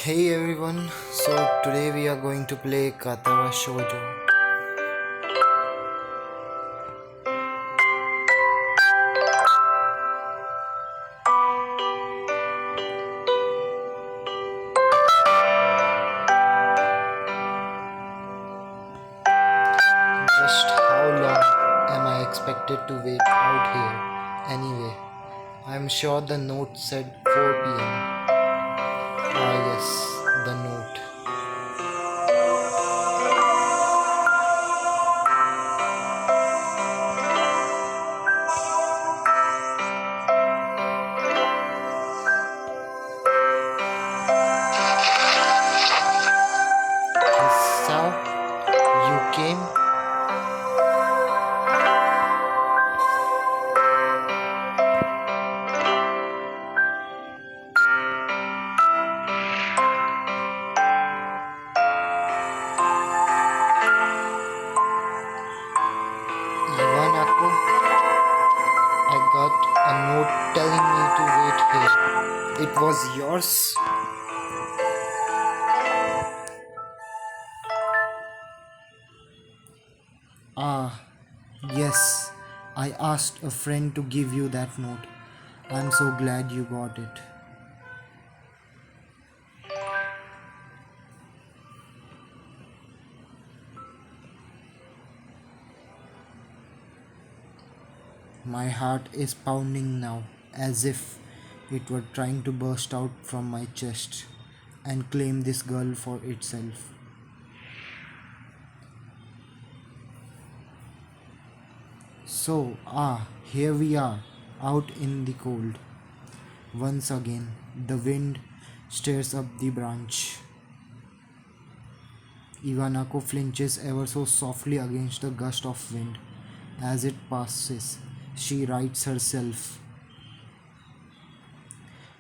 Hey everyone, so today we are going to play Katawa Shoujo. Just how long am I expected to wait out here? Anyway, I'm sure the note said 4 pm. Ah, yes, the note. Hisao, you came? Iwanako, I got a note telling me to wait here. It was yours? Ah, yes. I asked a friend to give you that note. I'm so glad you got it. My heart is pounding now, as if it were trying to burst out from my chest and claim this girl for itself. So, here we are, out in the cold. Once again, the wind stirs up the branch. Ivanako flinches ever so softly against the gust of wind. As it passes, she rights herself.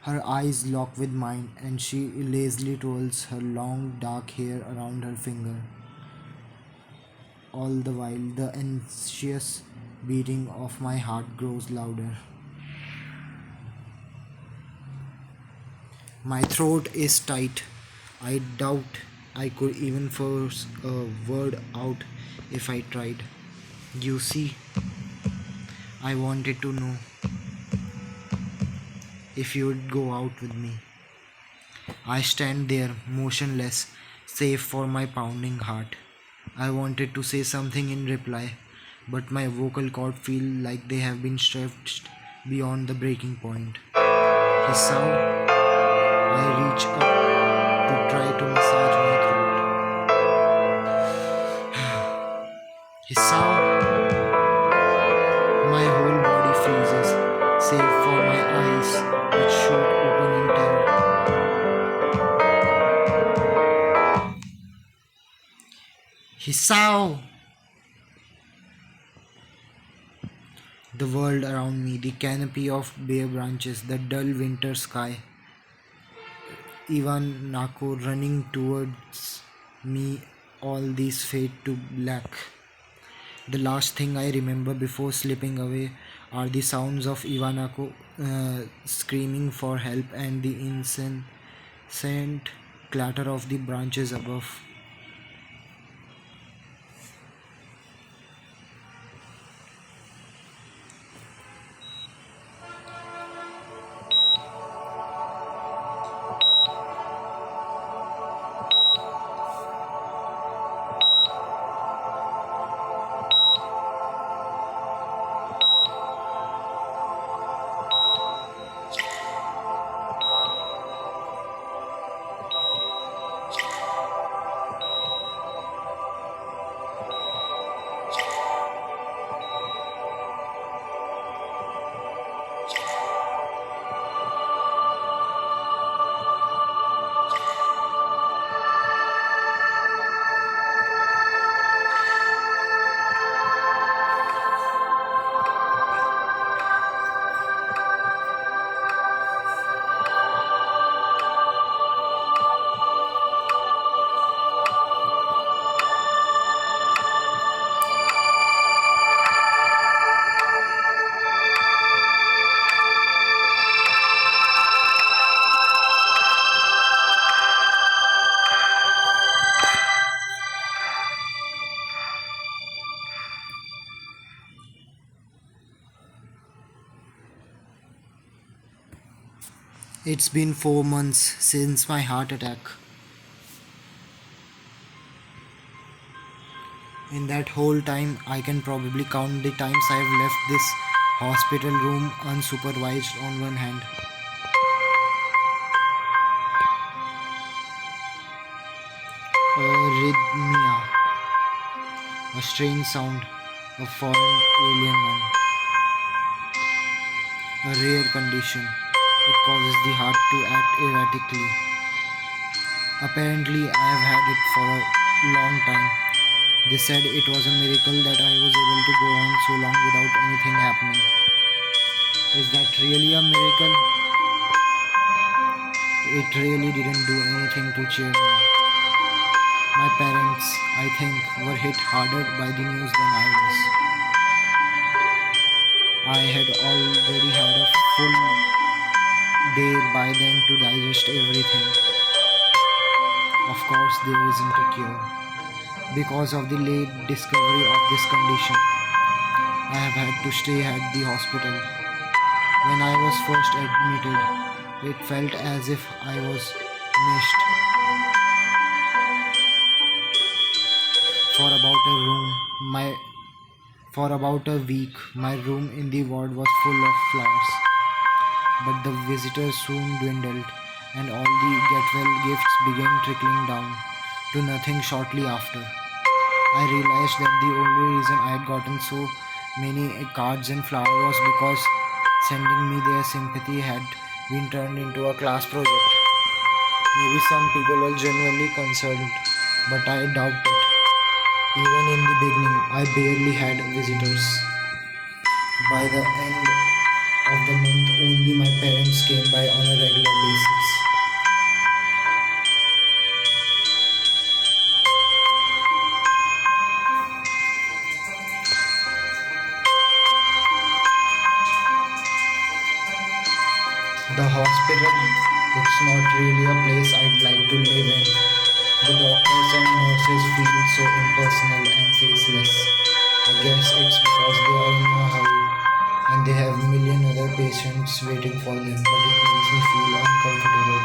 Her eyes lock with mine, and she lazily twirls her long dark hair around her finger. All the while, the anxious beating of my heart grows louder. My throat is tight. I doubt I could even force a word out if I tried. You see, I wanted to know if you'd go out with me. I stand there, motionless, save for my pounding heart. I wanted to say something in reply, but my vocal cords feel like they have been stretched beyond the breaking point. His sound, I reach up to try to massage my throat. His sound, my whole body freezes, save for my eyes, which shoot open in terror. Hisao! The world around me, the canopy of bare branches, the dull winter sky. Ivan Nako running towards me, all these fade to black. The last thing I remember before slipping away are the sounds of Ivanako screaming for help and the incessant clatter of the branches above. It's been 4 months since my heart attack. In that whole time, I can probably count the times I've left this hospital room unsupervised on one hand. Arrhythmia, a strange sound, a foreign alien one, a rare condition. It causes the heart to act erratically. Apparently, I have had it for a long time. They said it was a miracle that I was able to go on so long without anything happening. Is that really a miracle? It really didn't do anything to cheer me up. My parents, I think, were hit harder by the news than I was. I had already had a full day by then to digest everything. Of course, there isn't a cure. Because of the late discovery of this condition, I have had to stay at the hospital. When I was first admitted, it felt as if I was missed for about a room. For about a week, my room in the ward was full of flowers. But the visitors soon dwindled, and all the get well gifts began trickling down to nothing shortly after. I realized that the only reason I had gotten so many cards and flowers was because sending me their sympathy had been turned into a class project. Maybe some people were genuinely concerned, but I doubt it. Even in the beginning, I barely had visitors. By the end of the month, only my parents came by on a regular basis. The hospital, it's not really a place I'd like to live in. The doctors and nurses feel so impersonal and faceless. I guess it's because they are in a hurry and they have a million other patients waiting for them, but it makes me feel uncomfortable.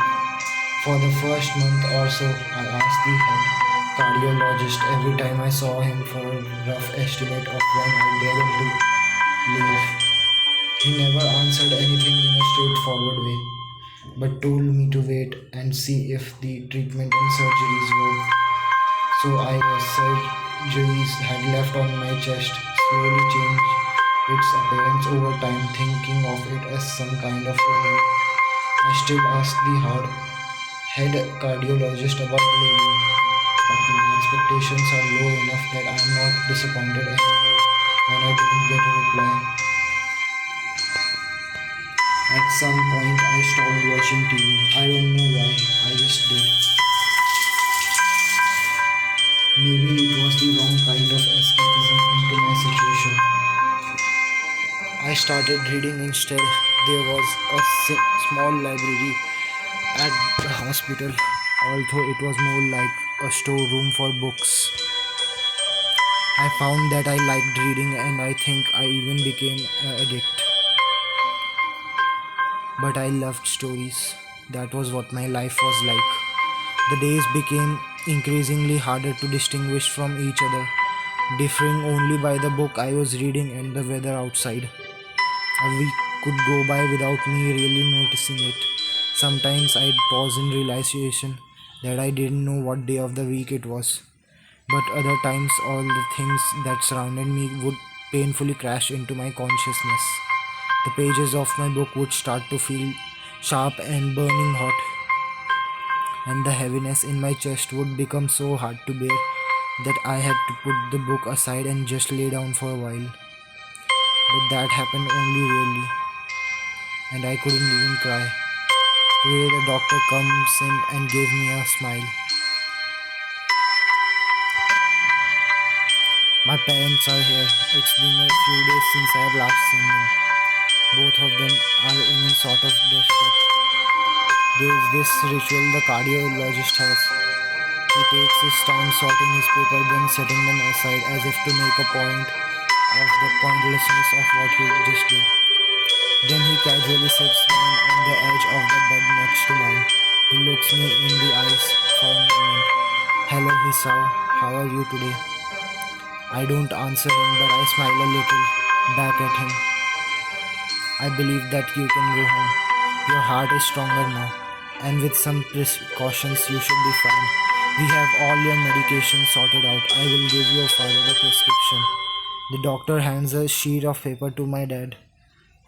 For the first month or so, I asked the head cardiologist every time I saw him for a rough estimate of when I'd be able to leave. He never answered anything in a straightforward way, but told me to wait and see if the treatment and surgeries worked. So surgeries had left on my chest slowly changed its appearance over time, thinking of it as some kind of omen. I still ask the hard head cardiologist about living, but my expectations are low enough that I am not disappointed anymore when I don't get a reply. At some point, I stopped watching TV. I don't know why, I just did. Maybe it was the wrong kind of escapism into my situation. I started reading instead. There was a small library at the hospital, although it was more like a storeroom for books. I found that I liked reading and I think I even became an addict. But I loved stories. That was what my life was like. The days became increasingly harder to distinguish from each other, differing only by the book I was reading and the weather outside. A week could go by without me really noticing it. Sometimes I'd pause in realization that I didn't know what day of the week it was. But other times, all the things that surrounded me would painfully crash into my consciousness. The pages of my book would start to feel sharp and burning hot, and the heaviness in my chest would become so hard to bear that I had to put the book aside and just lay down for a while. But that happened only rarely, and I couldn't even cry. Today the doctor comes in and gave me a smile. My parents are here. It's been a few days since I have last seen them. Both of them are even sort of dressed up. There's this ritual the cardiologist has. He takes his time sorting his paper, then setting them aside as if to make a point of the pointlessness of what he just did. Then he casually sits down on the edge of the bed next to mine. He looks me in the eyes for a moment. Hello, Hisao. How are you today? I don't answer him, but I smile a little back at him. I believe that you can go home. Your heart is stronger now, and with some precautions, you should be fine. We have all your medication sorted out. I will give your father the prescription. The doctor hands a sheet of paper to my dad,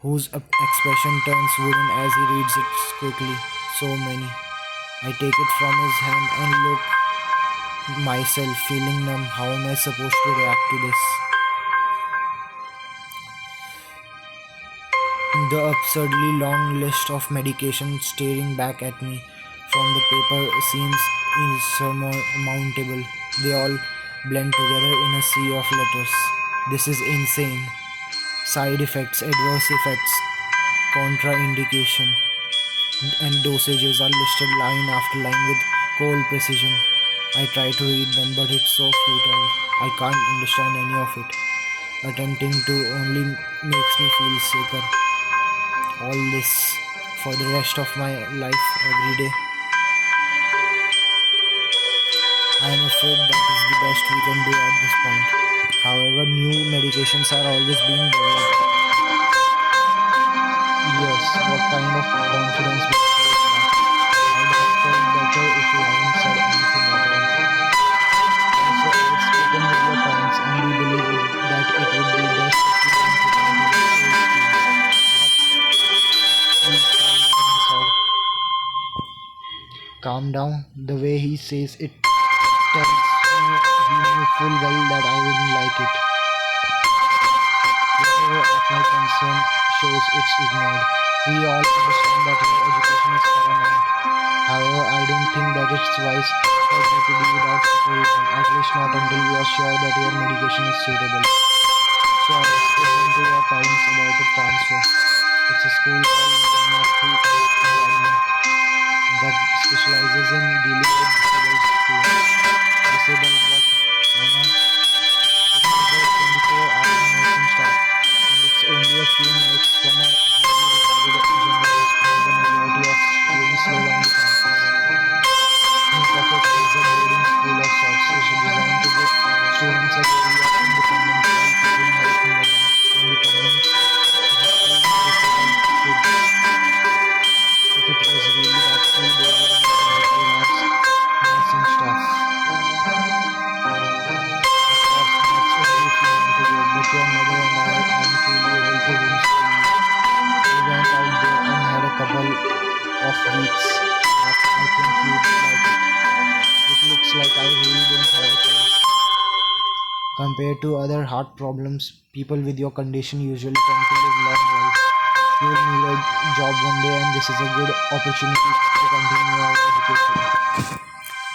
whose expression turns wooden as he reads it quickly. So many. I take it from his hand and look myself, feeling numb. How am I supposed to react to this? The absurdly long list of medications staring back at me from the paper seems insurmountable. They all blend together in a sea of letters. This is insane. Side effects, adverse effects, contraindication, and dosages are listed line after line with cold precision. I try to read them, but it's so futile. I can't understand any of it. Attempting to only makes me feel sicker. All this for the rest of my life every day. I am afraid that is the best we can do at this point. However, new medications are always being developed. Yes, what kind of confidence would create that? I'd have felt better if you hadn't said anything at all. Also, I've spoken with your parents and we believe that it would be best if you don't return to your old school. What? Please calm down, sir. Calm down. The way he says it tells me he knew full well that I wouldn't like it. Whatever of my concern shows it's ignored. We all understand that your education is paramount. However, I don't think that it's wise for you to be without supervision, at least not until we are sure that your medication is suitable. So I have spoken to your parents about the transfer. It's a school called Yamaku Academy that specializes in dealing with disabled students. Disabled what? I know. It has a 24-hour nursing staff, and it's only a few minutes from a highly regarded general hospital. The majority of students live on the campus. Think of it as a boarding school of sorts. It's designed to give students a degree of independence while keeping health near them. Independence is a school for disabled kids. If it was really that school, they wouldn't have to nurse nursing staff. Of course, that's only if you want to go, but your mother and I aren't really able to homeschool you. We went out there and had a couple of weeks back. I think you'd like it. It looks like I really don't have a choice. Compared to other heart problems, people with your condition usually tend to live long lives. You will need a job one day, and this is a good opportunity to continue your education.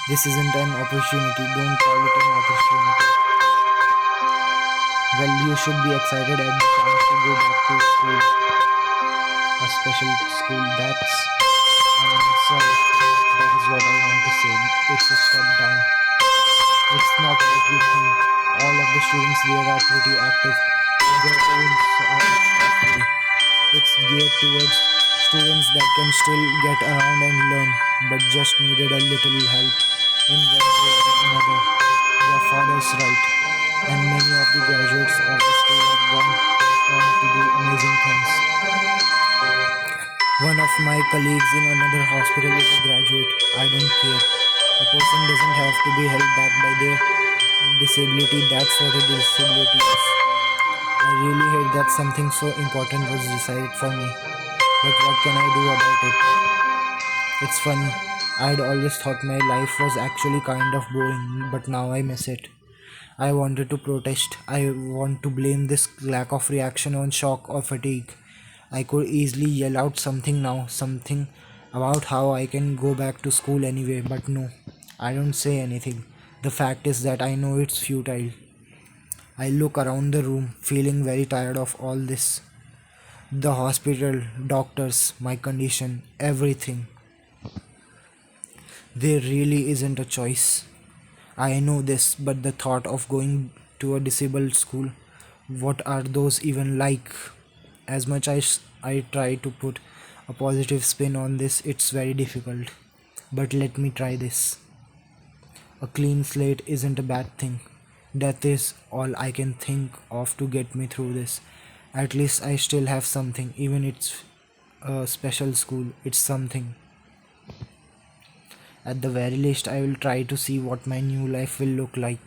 This isn't an opportunity, don't call it an opportunity. Well, you should be excited at the chance to go back to school, a special school. That's an answer. That is what I want to say. It's a step down. It's not like you think. All of the students there are pretty active in their own sort of way. It's geared towards students that can still get around and learn, but just needed a little help in one way or another. Your father's right, and many of the graduates of the school have gone on to do amazing things. One of my colleagues in another hospital is a graduate. I don't care. A person doesn't have to be held back by their disability. That's what a disability is. I really hate that something so important was decided for me. But what can I do about it? It's funny. I'd always thought my life was actually kind of boring, but now I miss it. I wanted to protest. I want to blame this lack of reaction on shock or fatigue. I could easily yell out something now, something about how I can go back to school anyway, but no, I don't say anything. The fact is that I know it's futile. I look around the room, feeling very tired of all this. The hospital, doctors, my condition, everything. There really isn't a choice. I know this, but the thought of going to a disabled school, what are those even like? As much as I try to put a positive spin on this, it's very difficult. But let me try this. A clean slate isn't a bad thing. Death is all I can think of to get me through this. At least I still have something, even it's a special school, it's something. At the very least, I will try to see what my new life will look like.